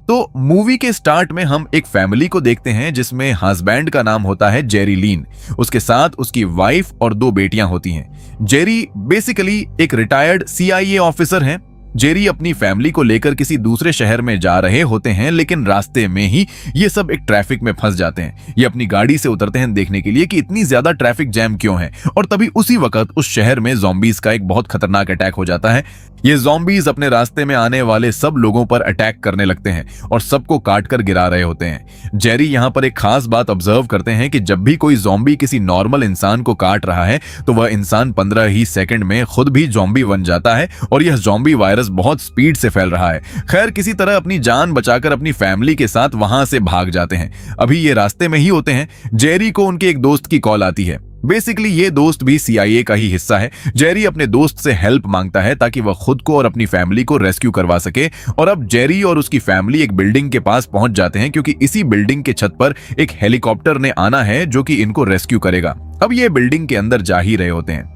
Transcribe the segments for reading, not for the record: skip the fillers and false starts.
तो मूवी के स्टार्ट में हम एक फैमिली को देखते हैं जिसमें हस्बैंड का नाम होता है जेरी लीन। उसके साथ उसकी वाइफ और 2 बेटियां होती हैं। जेरी बेसिकली एक रिटायर्ड CIA ऑफिसर हैं। जेरी अपनी फैमिली को लेकर किसी दूसरे शहर में जा रहे होते हैं, लेकिन रास्ते में ही ये सब एक ट्रैफिक में फंस जाते हैं। ये अपनी गाड़ी से उतरते हैं देखने के लिए कि इतनी ज्यादा ट्रैफिक जैम क्यों है, और तभी उसी वक्त उस शहर में ज़ॉम्बीज का एक बहुत खतरनाक अटैक हो जाता है। ये ज़ॉम्बीज अपने रास्ते में आने वाले सब लोगों पर अटैक करने लगते हैं और सबको काट कर गिरा रहे होते हैं। जेरी यहाँ पर एक खास बात ऑब्जर्व करते हैं कि जब भी कोई ज़ॉम्बी किसी नॉर्मल इंसान को काट रहा है तो वह इंसान 15 ही सेकंड में खुद भी ज़ॉम्बी बन जाता है और यह ज़ॉम्बी वायरस बहुत स्पीड से फैल रहा है। खैर, किसी तरह अपनी जान बचाकर अपनी फैमिली के साथ वहां से भाग जाते हैं। अभी ये रास्ते में ही होते हैं, जेरी को उनके एक दोस्त की कॉल आती है। बेसिकली ये दोस्त भी CIA का ही हिस्सा है। जेरी अपने दोस्त से हेल्प मांगता है ताकि वह खुद को और अपनी फैमिली को रेस्क्यू करवा सके, और अब जेरी और उसकी फैमिली एक बिल्डिंग के पास पहुंच जाते हैं क्योंकि इसी बिल्डिंग के छत पर एक हेलीकॉप्टर ने आना है जो कि इनको रेस्क्यू करेगा। अब ये बिल्डिंग के अंदर जा ही रहे होते हैं।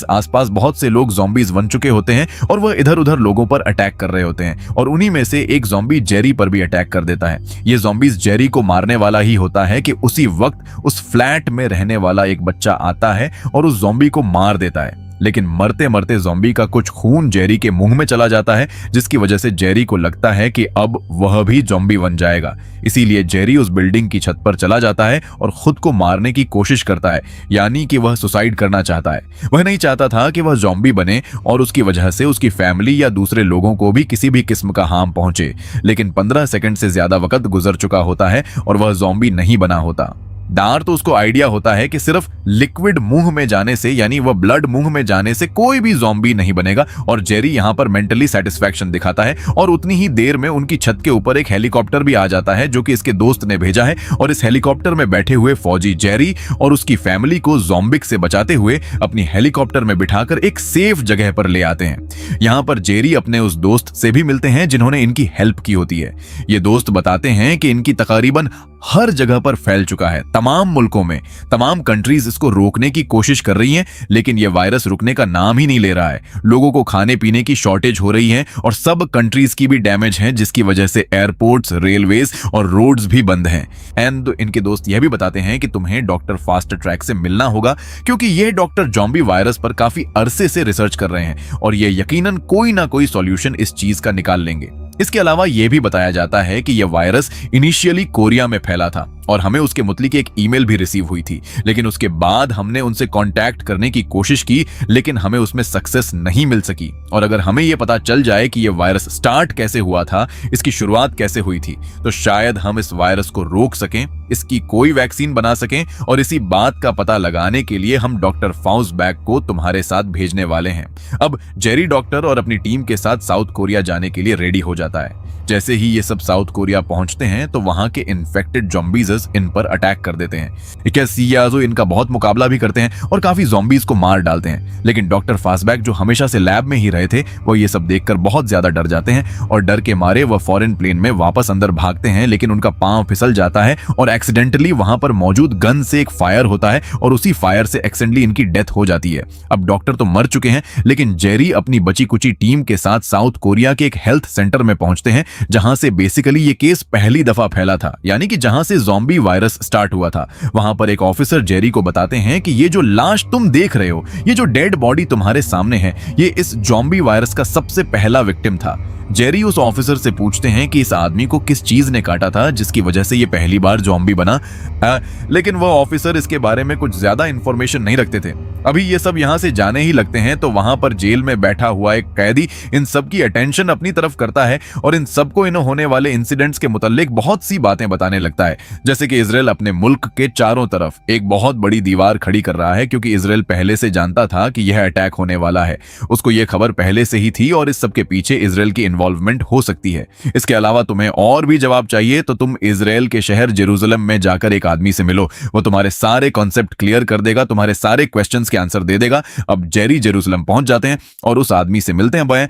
आसपास बहुत से लोग ज़ॉम्बीज बन चुके होते हैं और वह इधर उधर लोगों पर अटैक कर रहे होते हैं, और उन्हीं में से एक ज़ॉम्बी जेरी पर भी अटैक कर देता है। ये ज़ॉम्बीज जेरी को मारने वाला ही होता है कि उसी वक्त उस फ्लैट में रहने वाला एक बच्चा आता है और उस ज़ॉम्बी को मार देता है। लेकिन मरते मरते ज़ॉम्बी का कुछ खून जेरी के मुंह में चला जाता है, जिसकी वजह से जेरी को लगता है कि अब वह भी ज़ॉम्बी बन जाएगा। इसीलिए जेरी उस बिल्डिंग की छत पर चला जाता है और खुद को मारने की कोशिश करता है, यानी कि वह सुसाइड करना चाहता है। वह नहीं चाहता था कि वह ज़ॉम्बी बने और उसकी वजह से उसकी फैमिली या दूसरे लोगों को भी किसी भी किस्म का हार्म पहुंचे। लेकिन 15 सेकंड से ज्यादा वक्त गुजर चुका होता है और वह ज़ॉम्बी नहीं बना होता। डार तो उसको आइडिया होता है कि सिर्फ लिक्विड मुंह में जाने से, यानी वह ब्लड मुंह में जाने से कोई भी ज़ॉम्बी नहीं बनेगा, और जेरी यहां पर मेंटली सेटिस्फैक्शन दिखाता है। और उतनी ही देर में उनकी छत के ऊपर एक हेलीकॉप्टर भी आ जाता है जो कि इसके दोस्त ने भेजा है, और इस हेलीकॉप्टर में बैठे हुए फौजी जेरी और उसकी फैमिली को ज़ॉम्बिक से बचाते हुए अपनी हेलीकॉप्टर में बिठाकर एक सेफ जगह पर ले आते हैं। यहां पर जेरी अपने उस दोस्त से भी मिलते हैं जिन्होंने इनकी हेल्प की होती है। ये दोस्त बताते हैं कि इनकी तकरीबन हर जगह पर फैल चुका है, तमाम मुल्कों में तमाम कंट्रीज इसको रोकने की कोशिश कर रही हैं, लेकिन यह वायरस रुकने का नाम ही नहीं ले रहा है। लोगों को खाने पीने की शॉर्टेज हो रही है और सब कंट्रीज की भी डैमेज है, जिसकी वजह से एयरपोर्ट्स, रेलवेज और रोड्स भी बंद हैं। एंड इनके दोस्त यह भी बताते हैं कि तुम्हें डॉक्टर फास्ट ट्रैक से मिलना होगा, क्योंकि यह डॉक्टर ज़ॉम्बी वायरस पर काफी अरसे से रिसर्च कर रहे हैं और ये यकीनन कोई ना कोई सॉल्यूशन इस चीज का निकाल लेंगे। इसके अलावा यह भी बताया जाता है कि यह वायरस इनिशियली कोरिया में फैला था और हमें उसके मुतलिक एक ईमेल भी रिसीव हुई थी, लेकिन उसके बाद हमने उनसे कांटेक्ट करने की कोशिश की, लेकिन हमें उसमें सक्सेस नहीं मिल सकी। और अगर हमें यह पता चल जाए कि यह वायरस स्टार्ट कैसे हुआ था, इसकी शुरुआत कैसे हुई थी, तो शायद हम इस वायरस को रोक सकें, इसकी कोई वैक्सीन बना सकें, और इसी बात का पता लगाने के लिए हम डॉक्टर फाउसबैक को तुम्हारे साथ भेजने वाले हैं। अब जेरी डॉक्टर और अपनी टीम के साथ साउथ कोरिया जाने के लिए रेडी हो जाता है। जैसे ही ये सब साउथ कोरिया पहुंचते हैं तो वहां के इन्फेक्टेड ज़ॉम्बीज इन पर अटैक कर देते हैं। क्या सियाजो इनका बहुत मुकाबला भी करते हैं और काफी ज़ॉम्बीज को मार डालते हैं, लेकिन डॉक्टर फास्टबैक जो हमेशा से लैब में ही रहे थे, वो ये सब देखकर बहुत ज्यादा डर जाते हैं और डर के मारे वह फॉरेन प्लेन में वापस अंदर भागते हैं, लेकिन उनका पांव फिसल जाता है और एक्सीडेंटली वहां पर मौजूद गन से एक फायर होता है और उसी फायर से एक्सीडेंटली इनकी डेथ हो जाती है। अब डॉक्टर तो मर चुके हैं, लेकिन जेरी अपनी बची कुची टीम के साथ साउथ कोरिया के एक हेल्थ सेंटर में पहुंचते हैं, जहां से बेसिकली ये केस पहली दफा फैला था, यानी कि जहां से ज़ॉम्बी वायरस स्टार्ट हुआ था। वहां पर एक ऑफिसर जेरी को बताते हैं कि ये जो लाश तुम देख रहे हो, ये जो डेड बॉडी तुम्हारे सामने है, ये इस ज़ॉम्बी वायरस का सबसे पहला विक्टिम था। जेरी उस ऑफिसर से पूछते हैं कि इस आदमी को किस चीज ने काटा था जिसकी वजह से ये पहली बार ज़ॉम्बी बना, लेकिन वो ऑफिसर इसके बारे में कुछ ज्यादा इंफॉर्मेशन नहीं रखते थे। अभी ये सब यहाँ से जाने ही लगते हैं तो वहां पर जेल में बैठा हुआ एक कैदी इन सब की अटेंशन अपनी तरफ करता है और इन सबको इन होने वाले इंसिडेंट्स के मुतालिक बहुत सी बातें बताने लगता है, जैसे कि इजराइल अपने मुल्क के चारों तरफ एक बहुत बड़ी दीवार खड़ी कर रहा है, क्योंकि इजराइल पहले से जानता था कि यह अटैक होने वाला है। उसको यह खबर पहले से ही थी और इस सब के पीछे इजराइल की इन्वॉल्वमेंट हो सकती है। इसके अलावा तुम्हें और भी जवाब चाहिए तो तुम इजराइल के शहर जेरूसलम में जाकर एक आदमी से मिलो, वो तुम्हारे सारे कॉन्सेप्ट क्लियर कर देगा, तुम्हारे सारे क्वेश्चंस के आंसर दे देगा। अब जेरी जेरूसलम पहुंच जाते हैं और उस आदमी से मिलते हैं,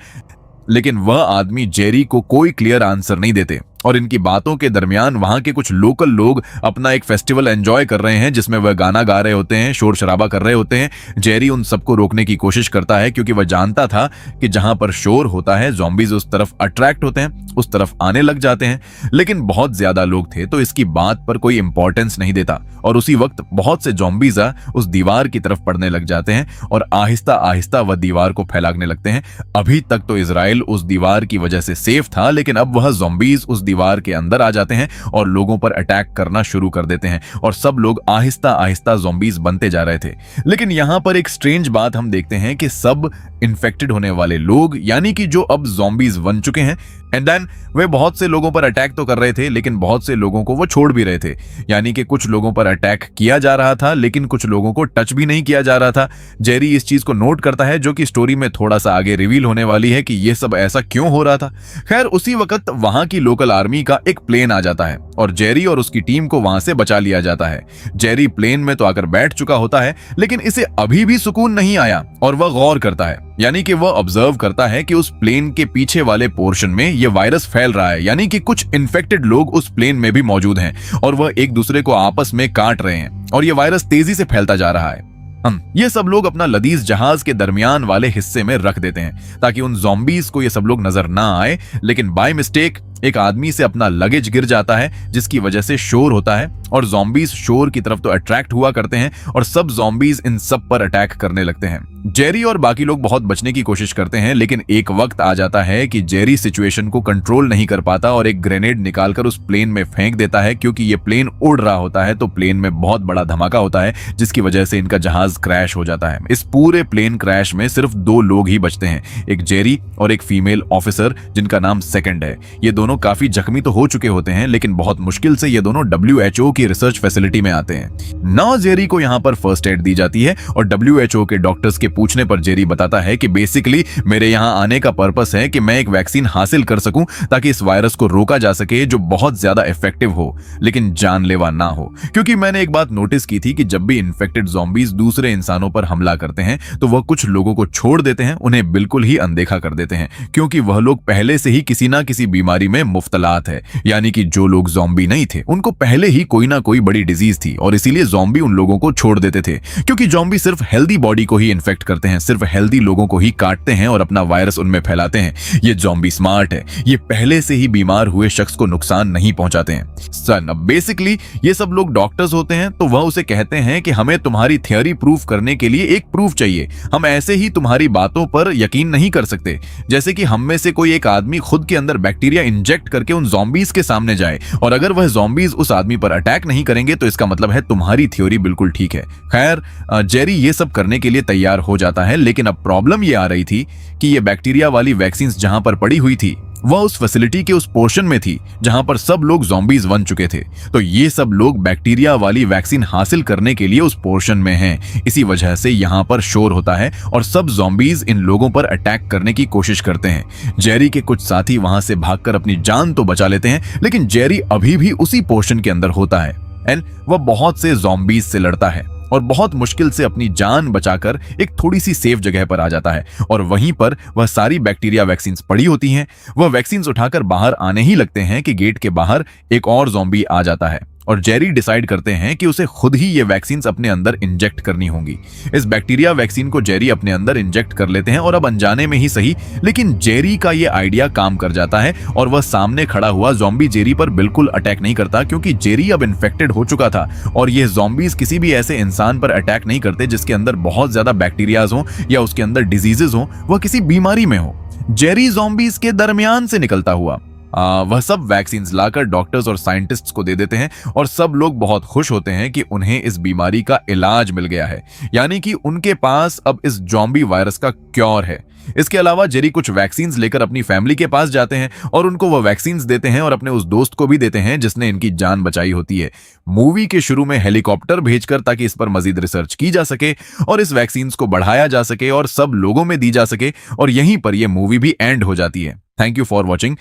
लेकिन वह आदमी जेरी को कोई क्लियर आंसर नहीं देते और इनकी बातों के दरमियान वहां के कुछ लोकल लोग अपना एक फेस्टिवल एंजॉय कर रहे हैं जिसमें वह गाना गा रहे होते हैं, शोर शराबा कर रहे होते हैं। जेरी उन सबको रोकने की कोशिश करता है क्योंकि वह जानता था कि जहां पर शोर होता है ज़ॉम्बीज उस तरफ अट्रैक्ट होते हैं, उस तरफ आने लग जाते हैं। लेकिन बहुत ज्यादा लोग थे तो इसकी बात पर कोई इंपॉर्टेंस नहीं देता और उसी वक्त बहुत से ज़ॉम्बीज उस दीवार की तरफ पड़ने लग जाते हैं और आहिस्ता आहिस्ता वह दीवार को फैलाने लगते हैं। अभी तक तो इजराइल उस दीवार की वजह से सेफ था, लेकिन अब वह ज़ॉम्बीज उस दीवार के अंदर आ जाते हैं और लोगों पर अटैक करना शुरू कर देते हैं और सब लोग आहिस्ता आहिस्ता ज़ॉम्बीज बनते जा रहे थे। लेकिन यहां पर एक स्ट्रेंज बात हम देखते हैं कि सब इन्फेक्टेड होने वाले लोग, यानी कि जो अब ज़ॉम्बीज बन चुके हैं, एंड देन वे बहुत से लोगों पर अटैक तो कर रहे थे लेकिन बहुत से लोगों को वो छोड़ भी रहे थे। यानी कि कुछ लोगों पर अटैक किया जा रहा था लेकिन कुछ लोगों को टच भी नहीं किया जा रहा था। जेरी इस चीज को नोट करता है जो कि स्टोरी में थोड़ा सा आगे रिवील होने वाली है कि ये सब ऐसा क्यों हो रहा था। खैर उसी वक्त वहां की लोकल आर्मी का एक प्लेन आ जाता है और जेरी और उसकी टीम को वहां से बचा लिया जाता है। जेरी प्लेन में तो आकर बैठ चुका होता है लेकिन इसे अभी भी सुकून नहीं आया और वह गौर करता है, यानी कि वह ऑब्जर्व करता है कि उस प्लेन के पीछे वाले पोर्शन में यह वायरस फैल रहा है, यानी कि कुछ इन्फेक्टेड लोग उस प्लेन में भी मौजूद हैं और वह एक दूसरे को आपस में काट रहे हैं और यह वायरस तेजी से फैलता जा रहा है। ये सब लोग अपना लदीज जहाज के दरमियान वाले हिस्से में रख देते हैं ताकि उन ज़ॉम्बीज को ये सब लोग नजर ना आए, लेकिन बाय मिस्टेक एक आदमी से अपना लगेज गिर जाता है जिसकी वजह से शोर होता है और ज़ॉम्बीज शोर की तरफ तो अट्रैक्ट हुआ करते हैं और सब ज़ॉम्बीज इन सब पर अटैक करने लगते हैं। जेरी और बाकी लोग बहुत बचने की कोशिश करते हैं लेकिन एक वक्त आ जाता है कि जेरी सिचुएशन को कंट्रोल नहीं कर पाता और एक ग्रेनेड निकालकर उस प्लेन में फेंक देता है क्योंकि ये प्लेन उड़ रहा होता है तो प्लेन में बहुत बड़ा धमाका होता है जिसकी वजह से इनका जहाज क्रैश हो जाता है। इस पूरे प्लेन क्रैश में सिर्फ 2 लोग ही बचते हैं, एक जेरी और एक फीमेल ऑफिसर जिनका नाम सेकंड है। ये दोनों काफी जख्मी तो हो चुके होते हैं लेकिन बहुत मुश्किल से ये दोनों WHO की रिसर्च फैसिलिटी में आते हैं। नाउ जेरी को यहाँ पर फर्स्ट एड दी जाती है और WHO के डॉक्टर्स के पूछने पर जेरी बताता है कि बेसिकली मेरे यहाँ आने का पर्पस है कि मैं एक वैक्सीन हासिल कर सकूं ताकि इस वायरस को रोका जा सके जो बहुत ज्यादा इफेक्टिव हो लेकिन जानलेवा ना हो। क्योंकि मैंने एक बात नोटिस की थी कि जब भी इन्फेक्टेड ज़ॉम्बीज दूसरे इंसानों पर हमला करते हैं तो वह कुछ लोगों को छोड़ देते हैं, उन्हें बिल्कुल ही अनदेखा कर देते हैं क्योंकि वह लोग पहले से ही किसी ना किसी बीमारी में मुफ्तलात है। यानी कि जो लोग ज़ॉम्बी नहीं थे उनको पहले ही कोई ना कोई बड़ी डिजीज थी और इसीलिए ज़ॉम्बी उन लोगों को छोड़ देते थे क्योंकि ज़ॉम्बी सिर्फ हेल्दी बॉडी को ही इन्फेक्ट करते हैं, सिर्फ हेल्दी लोगों को ही काटते हैं और अपना वायरस उनमें फैलाते हैं। ये ज़ॉम्बी स्मार्ट है, ये पहले से ही बीमार हुए शख्स को नुकसान नहीं पहुंचाते हैं। सन अब बेसिकली ये सब लोग डॉक्टर्स होते हैं तो वह उसे कहते हैं कि हमें तुम्हारी थियरी प्रूफ करने के लिए एक प्रूफ चाहिए, हम ऐसे ही तुम्हारी बातों पर यकीन नहीं कर सकते। जैसे कि हम में से कोई एक आदमी खुद के अंदर बैक्टीरिया इंजेक्ट करके उन ज़ॉम्बीज के सामने जाए और अगर वह ज़ॉम्बीज उस आदमी पर अटैक नहीं करेंगे तो इसका मतलब है तुम्हारी थ्योरी बिल्कुल ठीक है। खैर जेरी ये सब करने के लिए तैयार हो जाता है लेकिन अब प्रॉब्लम ये आ रही थी कि ये बैक्टीरिया वाली वैक्सीन जहां पर पड़ी हुई थी वह उस फैसिलिटी के उस पोर्शन में थी जहां पर सब लोग ज़ॉम्बीज बन चुके थे। तो ये सब लोग बैक्टीरिया वाली वैक्सीन हासिल करने के लिए उस पोर्शन में हैं। इसी वजह से यहां पर शोर होता है और सब ज़ॉम्बीज इन लोगों पर अटैक करने की कोशिश करते हैं। जेरी के कुछ साथी वहां से भागकर अपनी जान तो बचा लेते हैं लेकिन जेरी अभी भी उसी पोर्शन के अंदर होता है एंड वह बहुत से ज़ॉम्बीज से लड़ता है और बहुत मुश्किल से अपनी जान बचाकर एक थोड़ी सी सेफ जगह पर आ जाता है और वहीं पर वह सारी बैक्टीरिया वैक्सीन्स पड़ी होती हैं। वह वैक्सीन्स उठाकर बाहर आने ही लगते हैं कि गेट के बाहर एक और ज़ॉम्बी आ जाता है और जेरी डिसाइड करते हैं कि उसे खुद ही ये वैक्सीन्स अपने अंदर इंजेक्ट करनी होंगी। इस बैक्टीरिया वैक्सीन को जेरी अपने अंदर इंजेक्ट कर लेते हैं और अब अनजाने में ही सही लेकिन जेरी का ये आइडिया काम कर जाता है और वह सामने खड़ा हुआ ज़ॉम्बी जेरी पर बिल्कुल अटैक नहीं करता क्योंकि जेरी अब इन्फेक्टेड हो चुका था और ये ज़ॉम्बीज किसी भी ऐसे इंसान पर अटैक नहीं करते जिसके अंदर बहुत ज्यादा बैक्टीरियाज हो या उसके अंदर डिजीजेज हो, वह किसी बीमारी में हो। जेरी ज़ॉम्बीज के दरमियान से निकलता हुआ वह सब वैक्सीन्स लाकर डॉक्टर्स और साइंटिस्ट्स को दे देते हैं और सब लोग बहुत खुश होते हैं कि उन्हें इस बीमारी का इलाज मिल गया है, यानी कि उनके पास अब इस ज़ॉम्बी वायरस का क्योर है। इसके अलावा जेरी कुछ वैक्सीन्स लेकर अपनी फैमिली के पास जाते हैं और उनको वो वैक्सीन्स देते हैं और अपने उस दोस्त को भी देते हैं जिसने इनकी जान बचाई होती है। मूवी के शुरू में हेलीकॉप्टर भेजकर ताकि इस पर मजीद रिसर्च की जा सके और इस वैक्सीन्स को बढ़ाया जा सके और सब लोगों में दी जा सके और यहीं पर यह मूवी भी एंड हो जाती है। Thank you for watching.